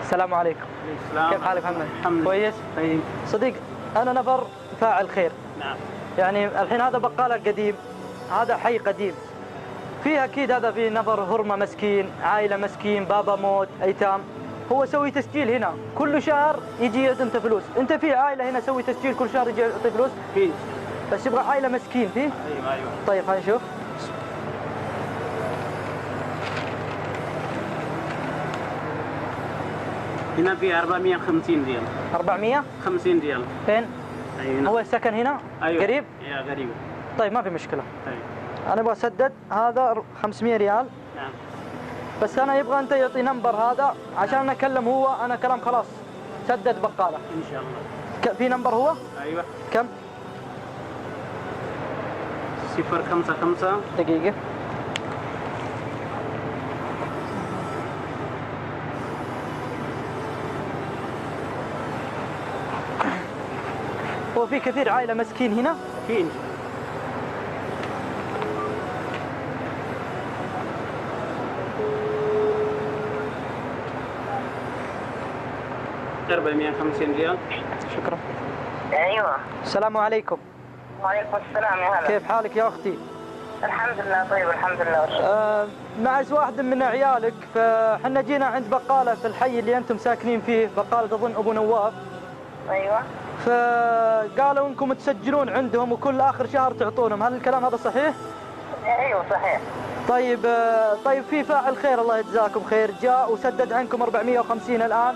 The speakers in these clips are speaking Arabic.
السلام عليكم. السلام. كيف حالك محمد؟ الحمد. كويس؟ طيب. صديق، أنا نفر فاعل خير. نعم. يعني الحين هذا بقالة قديم، هذا حي قديم. فيه أكيد هذا فيه نفر هرمة مسكين، عائلة مسكين، بابا موت، أيتام. هو سوي تسجيل هنا، كل شهر يجي يعطي أنت فلوس. أنت في عائلة هنا سوي تسجيل كل شهر يجي يعطي فلوس؟ في. بس يبغى عائلة مسكين فيه؟ ايوه. طيب خلينا نشوف. هنا في 450 ريال. 450 ريال. فين؟ أيوة. هو السكن هنا؟ أيوة. قريب؟ يا قريب. طيب ما في مشكلة. طيب. أنا أبغى أسدد هذا 500 ريال. نعم. بس أنا يبغى أنت يعطي نمبر هذا عشان أنا أكلم هو، أنا كلام خلاص سدد بقالة. إن شاء الله. في نمبر هو؟ أيوة. كم؟ 055. دقيقة. هو في كثير عائلة مسكين هنا؟ في. 450 ريال. شكرا. ايوه. السلام عليكم. وعليكم السلام يا هلا. كيف حالك يا أختي؟ الحمد لله طيب الحمد لله. معز واحد من عيالك، فحنا جينا عند بقالة في الحي اللي أنتم ساكنين فيه، بقالة أظن أبو نواف. ايوه. فقالوا إنكم تسجلون عندهم وكل آخر شهر تعطونهم، هل الكلام هذا صحيح؟ ايوه صحيح. طيب في فاعل خير الله يجزاكم خير جاء وسدد عنكم 450 الآن.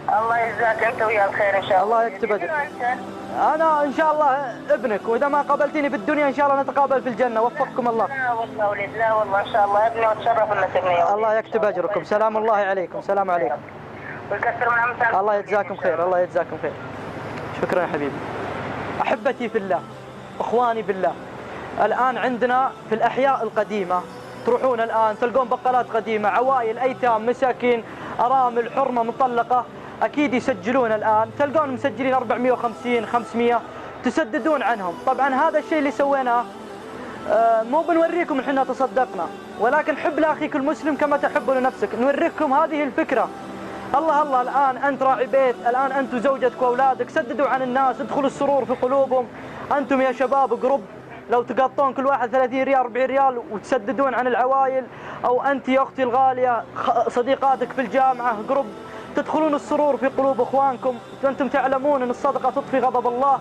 الله يجزاك انت ويا الخير ان شاء الله. الله يكتب أجرك. انت؟ أنا إن شاء الله ابنك، وإذا ما قابلتني في الدنيا إن شاء الله نتقابل في الجنة، وفقكم الله. لا والله ولد، لا والله ان شاء الله ابني، واتشرف انك ابني يا ولد. الله يكتب أجركم. سلام الله عليكم. سلام عليكم. ويكثر من امثالكم. الله يجزاكم خير. الله يجزاكم خير. شكرا يا حبيبي. أحبتي في الله، إخواني بالله، الآن عندنا في الأحياء القديمة تروحون الآن تلقون بقالات قديمة، عوائل أيتام مساكين أرامل حرمة مطلقة، أكيد يسجلون الآن، تلقون مسجلين 450 500 تسددون عنهم. طبعا هذا الشيء اللي سويناه مو بنوريكم إحنا تصدقنا، ولكن حب لأخيك المسلم كما تحب لنفسك، نوريكم هذه الفكرة. الله الآن أنت راعي بيت، الآن أنت وزوجتك وأولادك سددوا عن الناس، ادخلوا السرور في قلوبهم. أنتم يا شباب قرب، لو تقطون كل واحد 30 ريال 40 ريال وتسددون عن العوائل، أو أنت يا أختي الغالية صديقاتك في الجامعة قرب، تدخلون السرور في قلوب إخوانكم، وأنتم تعلمون أن الصدقة تطفي غضب الله.